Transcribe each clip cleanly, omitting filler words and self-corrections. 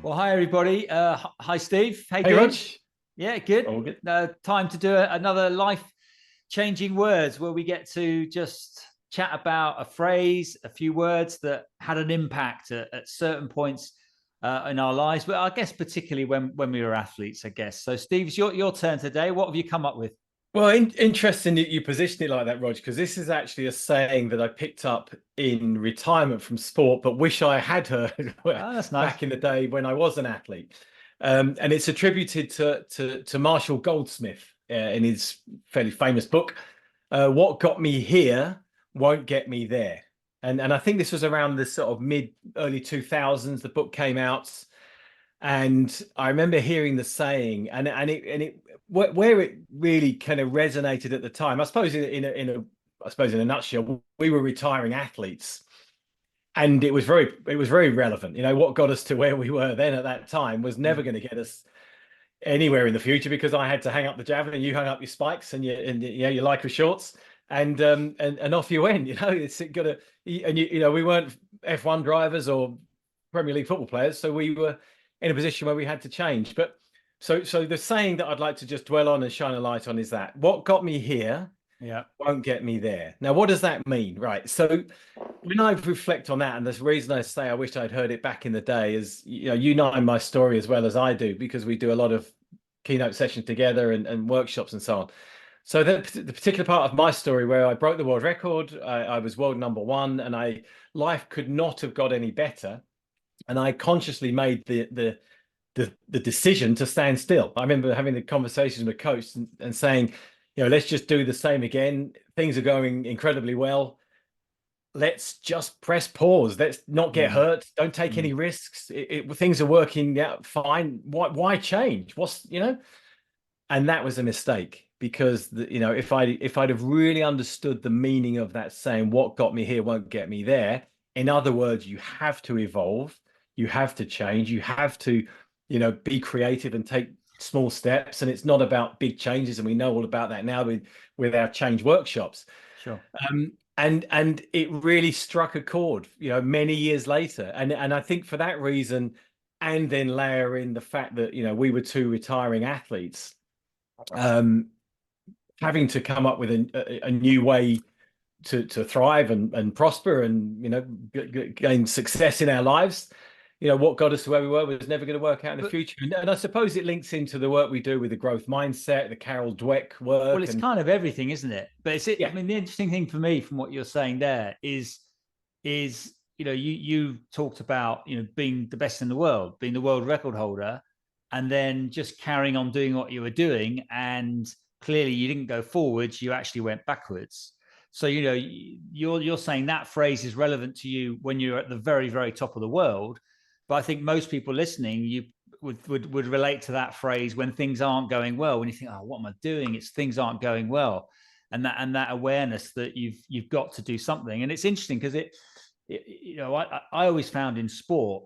Well, hi everybody. Hi Steve. How you Hey, doing? Rog. Yeah, good. All good. Time to do another life-changing words where we get to just chat about a phrase, a few words that had an impact at certain points in our lives. But I guess particularly when we were athletes, I guess. So, Steve, it's your turn today. What have you come up with? Well, interesting that you position it like that, Rog, because this is actually a saying that I picked up in retirement from sport, but wish I had heard Oh, that's nice. back in the day when I was an athlete. And it's attributed to Marshall Goldsmith in his fairly famous book, "What Got Me Here Won't Get Me There." And I think this was around the sort of mid early 2000s. The book came out. And I remember hearing the saying, and it where it really kind of resonated at the time. I suppose in a nutshell, we were retiring athletes, and it was very relevant. You know, what got us to where we were then at that time was never going to get us anywhere in the future because I had to hang up the javelin, you hung up your spikes and your Lycra shorts, and off you went. You know, it's got to, and we weren't F1 drivers or Premier League football players, so we were in a position where we had to change. But so the saying that I'd like to just dwell on and shine a light on is that what got me here Yeah. won't get me there. Now, what does that mean? Right. So when I reflect on that, and the reason I say I wish I'd heard it back in the day is, you know my story as well as I do, because we do a lot of keynote sessions together and workshops and so on. So the particular part of my story where I broke the world record, I was world number one, and life could not have got any better. And I consciously made the decision to stand still. I remember having the conversation with coach and saying, let's just do the same again. Things are going incredibly well. Let's just press pause. Let's not get hurt. Don't take any risks. Things are working out fine. Why change? And that was a mistake, because if I'd have really understood the meaning of that saying, what got me here won't get me there. In other words, you have to evolve, you have to change, you have to, be creative and take small steps. And it's not about big changes. And we know all about that now with our change workshops. Sure. And it really struck a chord, many years later. And I think for that reason, and then layer in the fact that, we were two retiring athletes, having to come up with a new way to thrive and prosper and gain success in our lives. What got us to where we were was never going to work out in the future. And I suppose it links into the work we do with the growth mindset, the Carol Dweck work. Well, it's kind of everything, isn't it? But yeah. I mean, the interesting thing for me from what you're saying there is you talked about being the best in the world, being the world record holder, and then just carrying on doing what you were doing, and clearly you didn't go forwards, you actually went backwards. So you're saying that phrase is relevant to you when you're at the very, very top of the world. But I think most people listening, you would relate to that phrase when things aren't going well. When you think, "Oh, what am I doing?" It's things aren't going well, and that awareness that you've got to do something. And it's interesting because I always found in sport,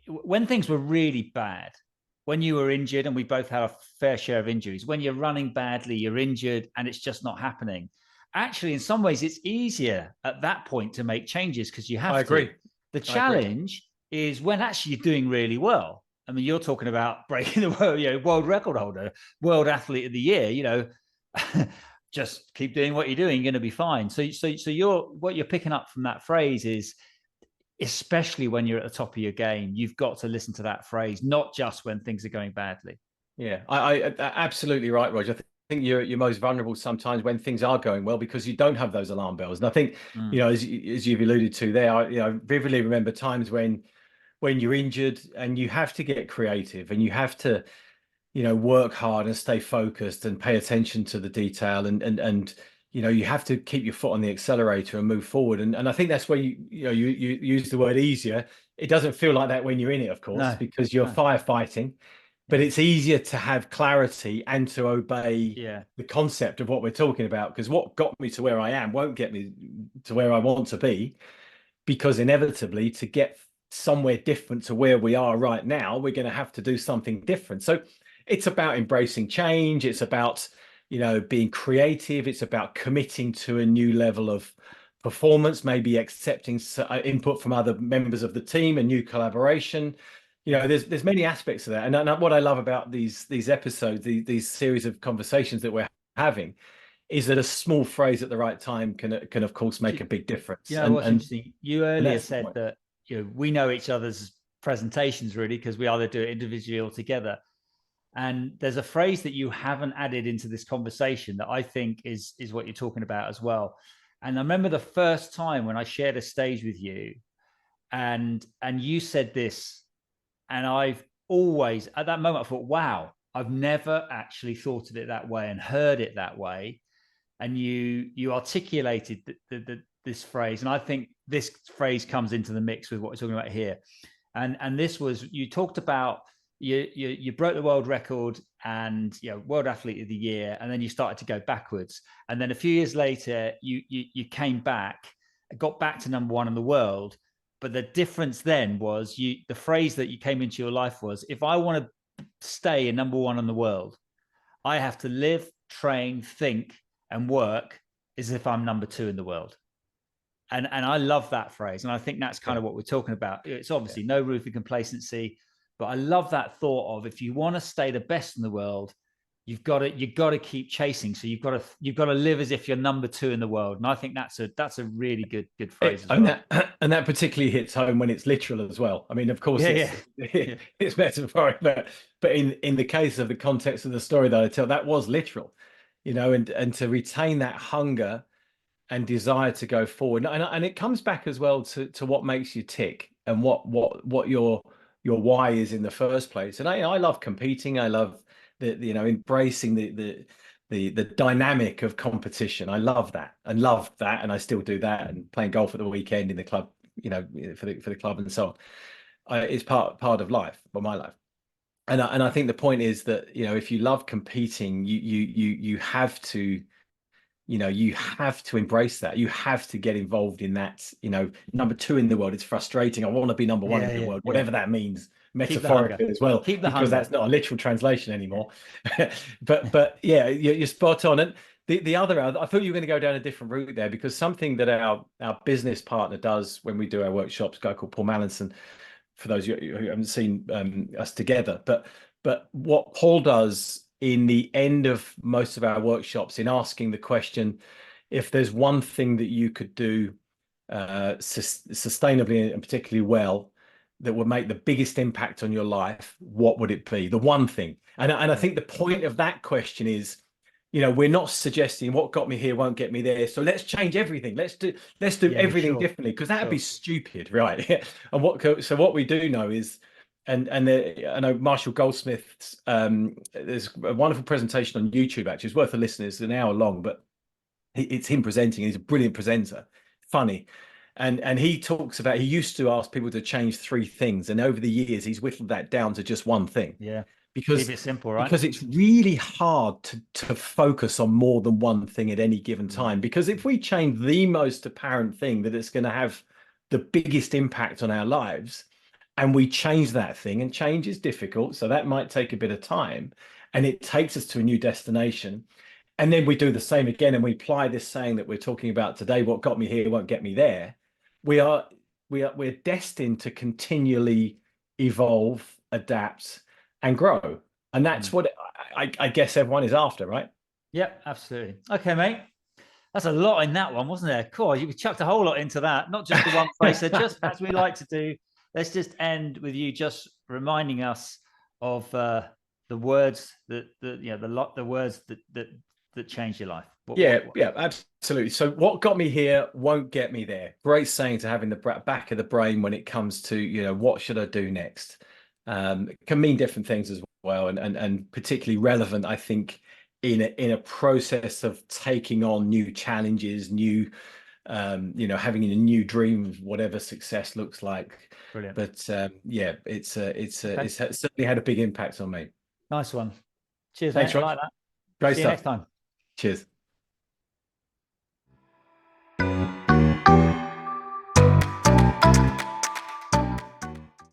when things were really bad, when you were injured, and we both had a fair share of injuries. When you're running badly, you're injured, and it's just not happening. Actually, in some ways, it's easier at that point to make changes because you have to. I agree. The challenge is when actually you're doing really well. I mean, you're talking about breaking the world record holder, world athlete of the year. Just keep doing what you're doing, you're going to be fine. So what you're picking up from that phrase is, especially when you're at the top of your game, you've got to listen to that phrase, not just when things are going badly. Yeah, I absolutely right, Roger. I think you're most vulnerable sometimes when things are going well, because you don't have those alarm bells. And I think, as you've alluded to there, I vividly remember times when you're injured and you have to get creative and you have to, work hard and stay focused and pay attention to the detail and you have to keep your foot on the accelerator and move forward. And I think that's where you use the word easier. It doesn't feel like that when you're in it, of course, because you're firefighting. But it's easier to have clarity and to obey the concept of what we're talking about, because what got me to where I am won't get me to where I want to be, because inevitably to get somewhere different to where we are right now, we're going to have to do something different. So it's about embracing change. It's about, being creative. It's about committing to a new level of performance, maybe accepting input from other members of the team, a new collaboration. You know, there's many aspects of that, and what I love about these episodes, these series of conversations that we're having, is that a small phrase at the right time can of course make a big difference. You know what's interesting? You and earlier that's the said point. that we know each other's presentations really because we either do it individually or together. And there's a phrase that you haven't added into this conversation that I think is what you're talking about as well. And I remember the first time when I shared a stage with you, and you said this, and I've always at that moment I thought, wow, I've never actually thought of it that way and heard it that way. And you articulated this phrase, and I think this phrase comes into the mix with what we're talking about here. And this was, you talked about you broke the world record and world athlete of the year, and then you started to go backwards, and then a few years later you came back, got back to number one in the world. But the difference then was the phrase that you came into your life was, if I want to stay in number one in the world, I have to live, train, think, and work as if I'm number two in the world. And I love that phrase. And I think that's kind of what we're talking about. It's obviously no roof of complacency, but I love that thought of, if you want to stay the best in the world, you've got to keep chasing. So you've got to live as if you're number two in the world. And I think that's a really good phrase as well. And that particularly hits home when it's literal as well. I mean, of course, it's metaphoric, but in the case of the context of the story that I tell, that was literal, and to retain that hunger and desire to go forward, and it comes back as well to what makes you tick and what your why is in the first place. And I love competing. I love embracing the dynamic of competition. I love that, and I still do that, and playing golf at the weekend in the club, for the club and so on. It's part of life, my life. And I think the point is that, if you love competing, you have to, you have to embrace that. You have to get involved in that. Number two in the world, it's frustrating. I want to be number one in the world, whatever that means, metaphorically as well, because that's not a literal translation anymore. but yeah, you're spot on. And the other, I thought you were going to go down a different route there, because something that our business partner does when we do our workshops, a guy called Paul Mallinson, for those who haven't seen us together, but what Paul does in the end of most of our workshops, in asking the question, if there's one thing that you could do sustainably and particularly well that would make the biggest impact on your life, what would it be? The one thing. And I think the point of that question is, we're not suggesting what got me here won't get me there, so let's change everything. Let's do everything differently, because that'd be stupid, right? And what we do know is, and I know Marshall Goldsmith's, there's a wonderful presentation on YouTube, actually. It's worth a listen. It's an hour long, but it's him presenting. He's a brilliant presenter, funny. And he talks about, he used to ask people to change 3 things, and over the years he's whittled that down to just one thing. Yeah. Because keep it simple, right? Because it's really hard to focus on more than one thing at any given time. Because if we change the most apparent thing that it's going to have the biggest impact on our lives, and we change that thing, and change is difficult, so that might take a bit of time, and it takes us to a new destination, and then we do the same again, and we apply this saying that we're talking about today, what got me here won't get me there, we're destined to continually evolve, adapt, and grow. And that's what I guess everyone is after, right? Yep, absolutely. Okay, mate. That's a lot in that one, wasn't there? Cool. You chucked a whole lot into that, not just the one phrase. So just as we like to do, let's just end with you just reminding us of the words the words that changed your life. Yeah, absolutely. So what got me here won't get me there. Great saying to have in the back of the brain when it comes to, what should I do next? It can mean different things as well, and particularly relevant, I think, in a process of taking on new challenges, new having a new dream of whatever success looks like. Brilliant. But it's certainly had a big impact on me. Nice one. Cheers. Thanks, mate. Roger. I like that. Great See stuff. you next time. Cheers.